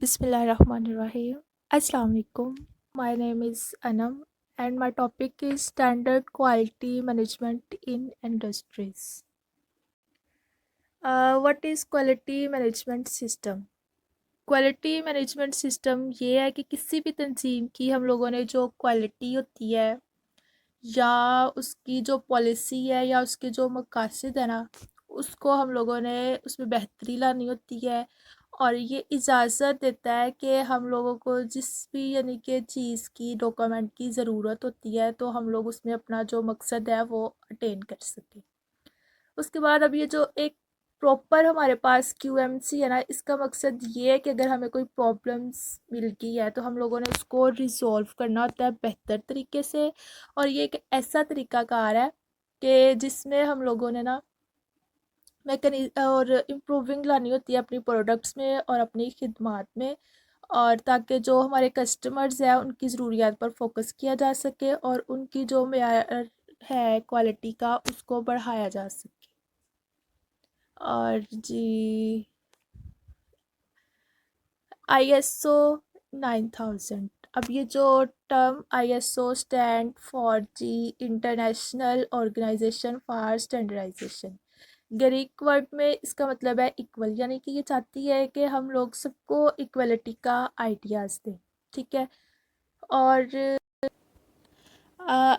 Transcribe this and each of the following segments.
Bismillahirrahmanirrahim. Assalamu alaikum. My name is Anam and my topic is standard quality management in industries. What is quality management system? Quality management system ये है कि किसी भी तंजीम की हम लोगों ने जो क्वालिटी होती है या उसकी जो पॉलिसी है या उसके जो मकासद है ना, उसको हम लोगों ने उसमें बेहतरी लानी होती है। और ये इजाज़त देता है कि हम लोगों को जिस भी यानी कि चीज़ की डॉक्यूमेंट की ज़रूरत होती है तो हम लोग उसमें अपना जो मकसद है वो अटेन कर सकें। उसके बाद अब ये जो एक प्रॉपर हमारे पास क्यूएमसी है ना, इसका मकसद ये है कि अगर हमें कोई प्रॉब्लम्स मिल गई है तो हम लोगों ने उसको रिज़ॉल्व करना होता है बेहतर तरीके से। और ये एक ऐसा तरीक़ाकार है कि जिसमें हम लोगों ने ना और इम्प्रूविंग लानी होती है अपनी प्रोडक्ट्स में और अपनी खिदमात में, और ताकि जो हमारे कस्टमर्स हैं उनकी ज़रूरियात पर फोकस किया जा सके और उनकी जो मेयार है क्वालिटी का उसको बढ़ाया जा सके। और जी ISO 9000, अब ये जो term ISO stand for the international organisation for standardisation. Greek word में इसका मतलब है इक्वल, यानी कि ये चाहती है कि हम लोग सबको इक्वलिटी का आइडियाज़ दें। ठीक है। और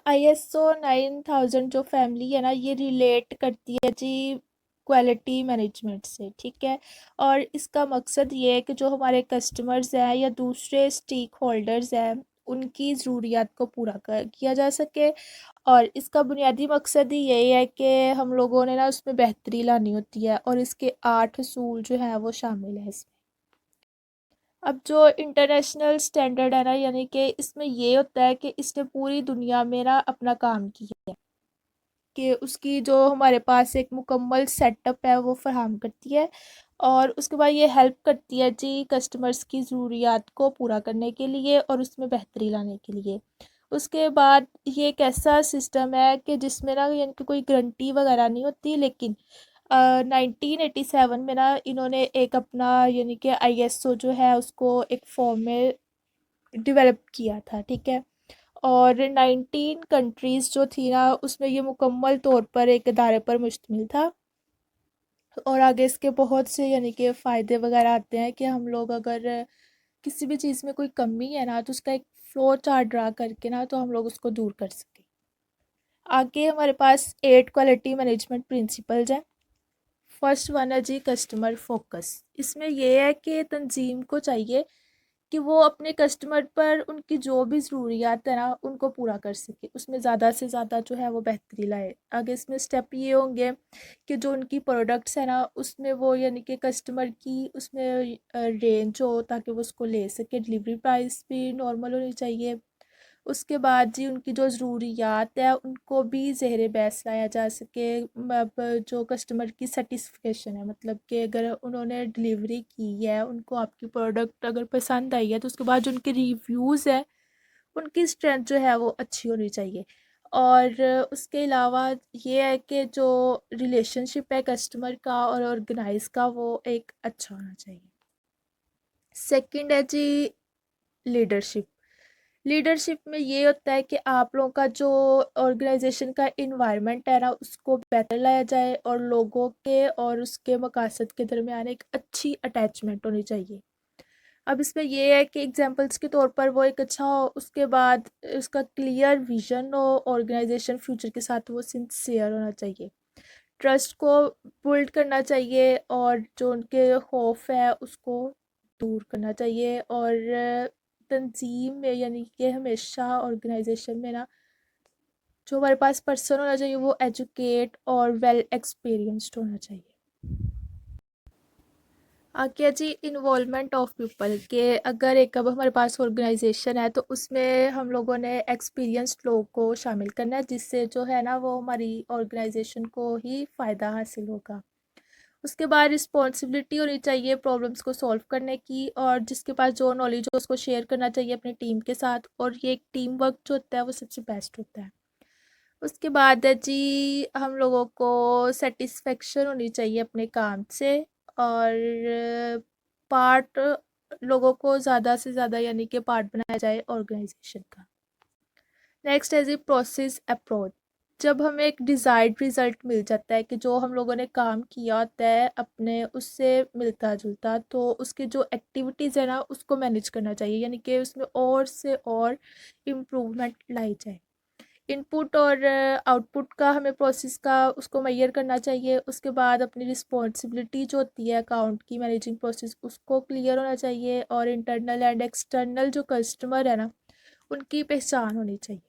ISO 9000 जो फैमिली है ना, ये रिलेट करती है जी क्वालिटी मैनेजमेंट से। ठीक है। और इसका मकसद ये है कि जो हमारे कस्टमर्स हैं या दूसरे स्टेक होल्डर्स हैं उनकी ज़रूरियात को पूरा किया जा सके। और इसका बुनियादी मकसद ही यही है कि हम लोगों ने ना उसमें बेहतरी लानी होती है और इसके 8 असूल जो हैं वो शामिल हैं इसमें। अब जो इंटरनेशनल स्टैंडर्ड है ना, यानी कि इसमें ये होता है कि इसने पूरी दुनिया में ना अपना काम किया है कि उसकी जो हमारे पास एक मुकम्मल सेटअप है वो फराहम करती है। और उसके बाद ये हेल्प करती है जी कस्टमर्स की ज़रूरियात को पूरा करने के लिए और उसमें बेहतरी लाने के लिए। उसके बाद ये एक ऐसा सिस्टम है कि जिसमें ना यानी कि कोई गारंटी वगैरह नहीं होती, लेकिन 1987 में ना इन्होंने एक अपना यानी कि ISO जो है उसको एक फॉर्म में डेवलप किया था। ठीक है। और 19 कंट्रीज़ जो थी ना उसमें ये मुकम्मल तौर पर एक इदारे पर मुश्तमिल था। और आगे इसके बहुत से यानी कि फ़ायदे वगैरह आते हैं कि हम लोग अगर किसी भी चीज़ में कोई कमी है ना तो उसका एक फ्लो चार्ट ड्रा करके ना तो हम लोग उसको दूर कर सकें। आगे हमारे पास 8 क्वालिटी मैनेजमेंट प्रिंसिपल्स हैं। फर्स्ट वन है जी कस्टमर फोकस। इसमें यह है कि तंजीम को चाहिए कि वो अपने कस्टमर पर उनकी जो भी ज़रूरियात है ना उनको पूरा कर सके, उसमें ज़्यादा से ज़्यादा जो है वो बेहतरी लाए। आगे इसमें स्टेप ये होंगे कि जो उनकी प्रोडक्ट्स है ना उसमें वो यानी कि कस्टमर की उसमें रेंज हो ताकि वो उसको ले सके। डिलीवरी प्राइस भी नॉर्मल होनी चाहिए। उसके बाद जी उनकी जो ज़रूरियात है उनको भी ज़ेर बहस लाया जा सके। अब जो कस्टमर की सेटिस्फेक्शन है, मतलब कि अगर उन्होंने डिलीवरी की है उनको आपकी प्रोडक्ट अगर पसंद आई है तो उसके बाद जो उनके रिव्यूज़ है उनकी स्ट्रेंथ जो है वो अच्छी होनी चाहिए। और उसके अलावा ये है कि जो रिलेशनशिप है कस्टमर का और ऑर्गेनाइज का वो एक अच्छा होना चाहिए। सेकंड है जी लीडरशिप। लीडरशिप में ये होता है कि आप लोगों का जो ऑर्गेनाइजेशन का इन्वायरमेंट है ना उसको बेहतर लाया जाए और लोगों के और उसके मकासद के दरमियान एक अच्छी अटैचमेंट होनी चाहिए। अब इसमें ये है कि एग्जांपल्स के तौर पर वो एक अच्छा हो, उसके बाद उसका क्लियर विजन हो, ऑर्गेनाइजेशन फ्यूचर के साथ वो सिंसियर होना चाहिए, ट्रस्ट को बिल्ड करना चाहिए और जो उनके खौफ है उसको दूर करना चाहिए। और तंजीम में यानी कि हमेशा ऑर्गेनाइजेशन में ना जो हमारे पास पर्सन होना चाहिए वो एजुकेट और वेल एक्सपीरियंस्ड होना चाहिए। आगे जी इन्वॉल्वमेंट ऑफ पीपल के, अगर एक अब हमारे पास ऑर्गेनाइजेशन है तो उसमें हम लोगों ने एक्सपीरियंस्ड लोगों को शामिल करना है जिससे जो है ना वो हमारी ऑर्गेनाइजेशन को ही फ़ायदा हासिल होगा। उसके बाद रिस्पॉन्सिबिलिटी होनी चाहिए प्रॉब्लम्स को सॉल्व करने की, और जिसके पास जो नॉलेज हो उसको शेयर करना चाहिए अपनी टीम के साथ, और ये एक टीम वर्क जो होता है वो सबसे बेस्ट होता है। उसके बाद है जी हम लोगों को सेटिस्फेक्शन होनी चाहिए अपने काम से। और पार्ट लोगों को ज़्यादा से ज़्यादा यानी कि पार्ट बनाया जाए ऑर्गेनाइजेशन का। नेक्स्ट है जी प्रोसेस अप्रोच। जब हमें एक डिज़ायर्ड रिजल्ट मिल जाता है कि जो हम लोगों ने काम किया होता है अपने उससे मिलता जुलता, तो उसकी जो एक्टिविटीज़ है ना उसको मैनेज करना चाहिए, यानी कि उसमें और से और इम्प्रूवमेंट लाई जाए। इनपुट और आउटपुट का हमें प्रोसेस का उसको मेजर करना चाहिए। उसके बाद अपनी रिस्पॉन्सिबिलिटी जो होती है अकाउंट की मैनेजिंग प्रोसेस उसको क्लियर होना चाहिए, और इंटरनल एंड एक्सटर्नल जो कस्टमर है ना उनकी पहचान होनी चाहिए।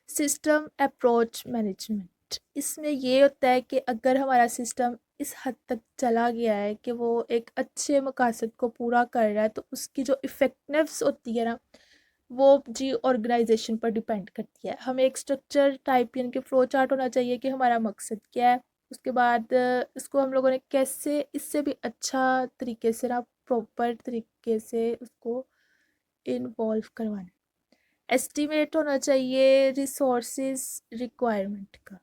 सिस्टम अप्रोच मैनेजमेंट, इसमें ये होता है कि अगर हमारा सिस्टम इस हद तक चला गया है कि वो एक अच्छे मकसद को पूरा कर रहा है, तो उसकी जो इफ़ेक्टिवनेस होती है ना वो जी ऑर्गेनाइजेशन पर डिपेंड करती है। हमें एक स्ट्रक्चर टाइप यानी कि फ्लो चार्ट होना चाहिए कि हमारा मकसद क्या है। उसके बाद इसको हम लोगों ने कैसे इससे भी अच्छा तरीके से ना प्रॉपर तरीके से उसको इन्वॉल्व करवाना है। एस्टिमेट होना चाहिए रिसोर्सेज रिक्वायरमेंट का।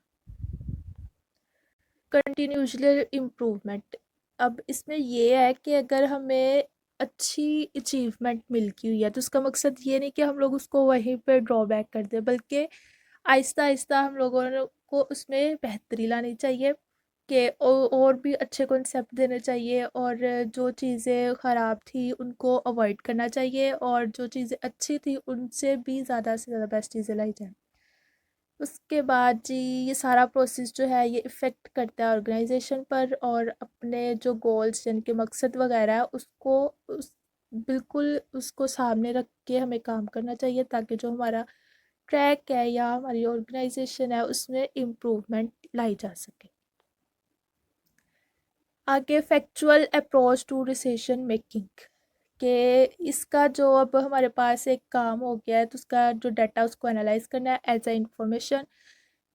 कंटिन्यूसली इम्प्रूवमेंट, अब इसमें ये है कि अगर हमें अच्छी अचीवमेंट मिल गई हुई है तो उसका मकसद ये नहीं कि हम लोग उसको वहीं पे ड्रॉबैक कर दें, बल्कि आहिस्ता आहिस्ता हम लोगों को उसमें बेहतरी लानी चाहिए कि और भी अच्छे कॉन्सेप्ट देने चाहिए, और जो चीज़ें ख़राब थी उनको अवॉइड करना चाहिए, और जो चीज़ें अच्छी थी उनसे भी ज़्यादा से ज़्यादा बेस्ट चीज़ें लाई जाएँ। उसके बाद जी ये सारा प्रोसेस जो है ये इफ़ेक्ट करता है ऑर्गेनाइजेशन पर, और अपने जो गोल्स जिनके मकसद वगैरह है उसको उस बिल्कुल उसको सामने रख के हमें काम करना चाहिए, ताकि जो हमारा ट्रैक है या हमारी ऑर्गेनाइजेशन है उसमें इम्प्रूवमेंट लाई जा सके। आगे factual approach to decision making, कि इसका जो अब हमारे पास एक काम हो गया है तो उसका जो डाटा उसको एनालाइज करना है एज ए इंफॉर्मेशन,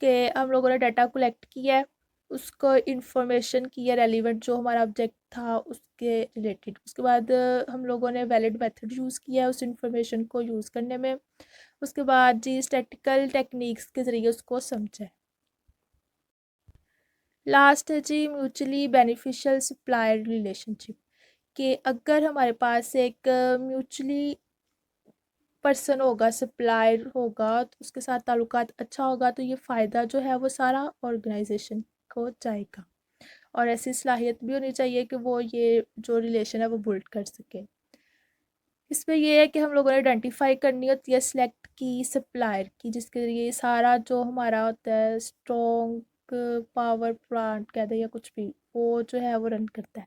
कि हम लोगों ने डाटा कलेक्ट किया है, उसको इंफॉर्मेशन की है रेलिवेंट जो हमारा ऑब्जेक्ट था उसके रिलेटेड। उसके बाद हम लोगों ने वैलिड मेथड यूज़ किया है उस इंफॉर्मेशन को यूज़ करने में। उसके बाद जी स्टैटिकल टेक्निक्स के ज़रिए उसको समझा है। लास्ट है जी म्यूचुअली बेनिफिशियल सप्लायर रिलेशनशिप, कि अगर हमारे पास एक म्यूचुअली पर्सन होगा सप्लायर होगा तो उसके साथ ताल्लुकात अच्छा होगा, तो ये फ़ायदा जो है वो सारा ऑर्गेनाइजेशन को जाएगा, और ऐसी सलाहियत भी होनी चाहिए कि वो ये जो रिलेशन है वो बिल्ड कर सके। इसमें ये है कि हम लोगों ने आइडेंटिफाई करनी होती है सिलेक्ट की सप्लायर की, जिसके ज़रिए सारा जो हमारा होता है स्ट्रॉन्ग पावर प्लांट कह दें या कुछ भी वो जो है वो रन करता है।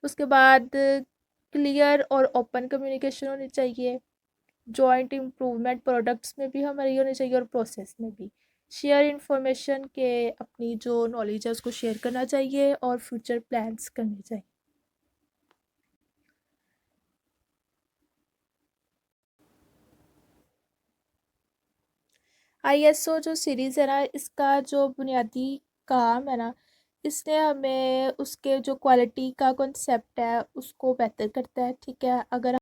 उसके बाद क्लियर और ओपन कम्युनिकेशन होनी चाहिए। जॉइंट इम्प्रूवमेंट प्रोडक्ट्स में भी हमारी होनी चाहिए और प्रोसेस में भी। शेयर इंफॉर्मेशन के अपनी जो नॉलेज है उसको शेयर करना चाहिए, और फ्यूचर प्लान्स करने चाहिए। आईएसओ जो सीरीज़ है ना इसका जो बुनियादी काम है ना, इसने हमें उसके जो क्वालिटी का कॉन्सेप्ट है उसको बेहतर करता है। ठीक है, अगर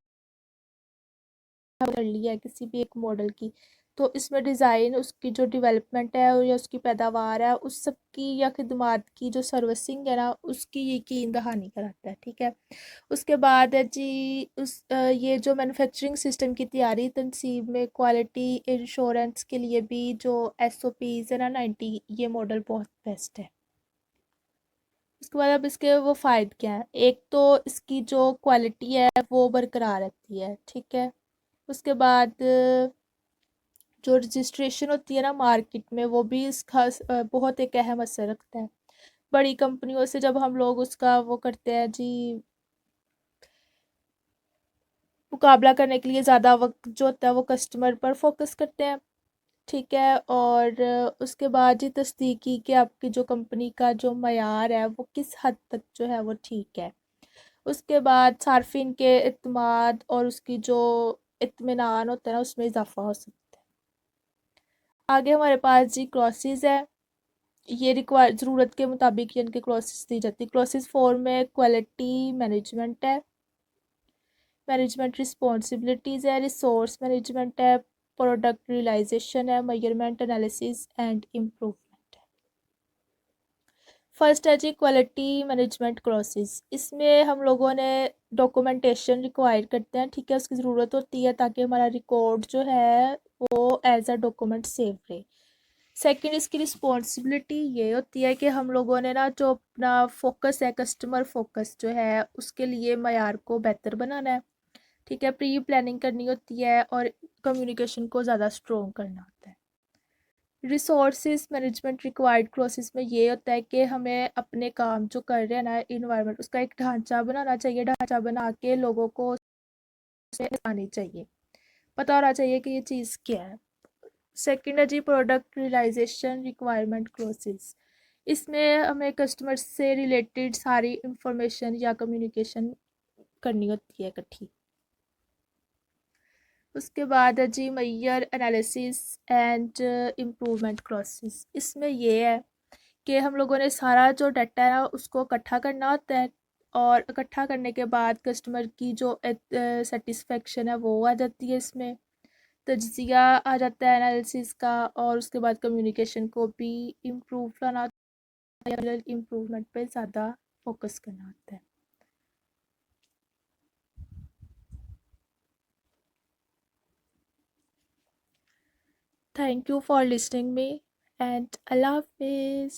कर लिया है किसी भी एक मॉडल की, तो इसमें डिज़ाइन उसकी जो डेवलपमेंट है या उसकी पैदावार है उस सब की या खिदमात की जो सर्विसिंग है ना उसकी यकीन दहानी कराता है। ठीक है, उसके बाद है जी ये जो मैन्युफैक्चरिंग सिस्टम की तैयारी तनसीब में क्वालिटी इंश्योरेंस के लिए भी जो एसओपीज़ है ना 90 ये मॉडल बहुत बेस्ट है। उसके बाद अब इसके वो फ़ायदे क्या हैं, एक तो इसकी जो क्वालिटी है वो बरकरार रहती है। ठीक है, उसके बाद जो रजिस्ट्रेशन होती है ना मार्केट में वो भी इसका बहुत एक अहम असर रखता है। बड़ी कंपनियों से जब हम लोग उसका वो करते हैं जी मुकाबला करने के लिए ज़्यादा वक्त जो होता है वो कस्टमर पर फोकस करते हैं। ठीक है, और उसके बाद जी तस्दीकी कि आपकी जो कंपनी का जो मयार है वो किस हद तक जो है वो ठीक है। उसके बाद सार्फिन के इत्मीनान और उसकी जो इत्मीनान होता है ना उसमें इजाफा हो सकता है। आगे हमारे पास जी क्लॉसेस है, ये रिक्वायर ज़रूरत के मुताबिक इनकी क्लॉसेस दी जाती है। क्लॉसेस फॉर में क्वालिटी मैनेजमेंट है, मैनेजमेंट रिस्पॉन्सिबिलिटीज़ है, रिसोर्स मैनेजमेंट है, प्रोडक्ट रियलाइजेशन है, मेजरमेंट एनालिसिस एंड इम्प्रूवमेंट है। फर्स्ट है जी क्वालिटी मैनेजमेंट क्लासेस। इसमें हम लोगों ने डॉक्यूमेंटेशन रिक्वायर करते हैं, ठीक है, उसकी ज़रूरत होती है ताकि हमारा रिकॉर्ड जो है वो एज अ डॉक्यूमेंट सेव रहे। सेकंड, इसकी रिस्पॉन्सिबिलिटी ये होती है कि हम लोगों ने ना जो अपना फोकस है, कस्टमर फोकस जो है, उसके लिए मयार को बेहतर बनाना है, ठीक है, प्री प्लानिंग करनी होती है और कम्युनिकेशन को ज़्यादा स्ट्रॉन्ग करना होता है। रिसोर्सेज मैनेजमेंट रिक्वायर्ड प्रोसेस में ये होता है कि हमें अपने काम जो कर रहे हैं ना, इन्वायरमेंट, उसका एक ढांचा बनाना चाहिए, ढांचा बना के लोगों को उसमें आनी चाहिए, पता होना चाहिए कि ये चीज़ क्या है। सेकेंड है जी प्रोडक्ट रियलाइजेशन रिक्वायरमेंट क्लोसेस। इसमें हमें कस्टमर से रिलेटेड सारी इंफॉर्मेशन या कम्युनिकेशन करनी होती है इकट्ठी। उसके बाद है जी Maihar analysis and improvement classes. इसमें ये है कि हम लोगों ने सारा जो डाटा है ना उसको इकट्ठा करना होता है, और इकट्ठा करने के बाद कस्टमर की जो सेटिस्फेक्शन है वो आ जाती है, इसमें तज्जिया आ जाता है एनालिसिस का, और उसके बाद कम्युनिकेशन को भी इम्प्रूव करना होता है, इम्प्रूवमेंट पे ज़्यादा फोकस करना होता है। Thank you for listening me and अल्लाह हाफिज़।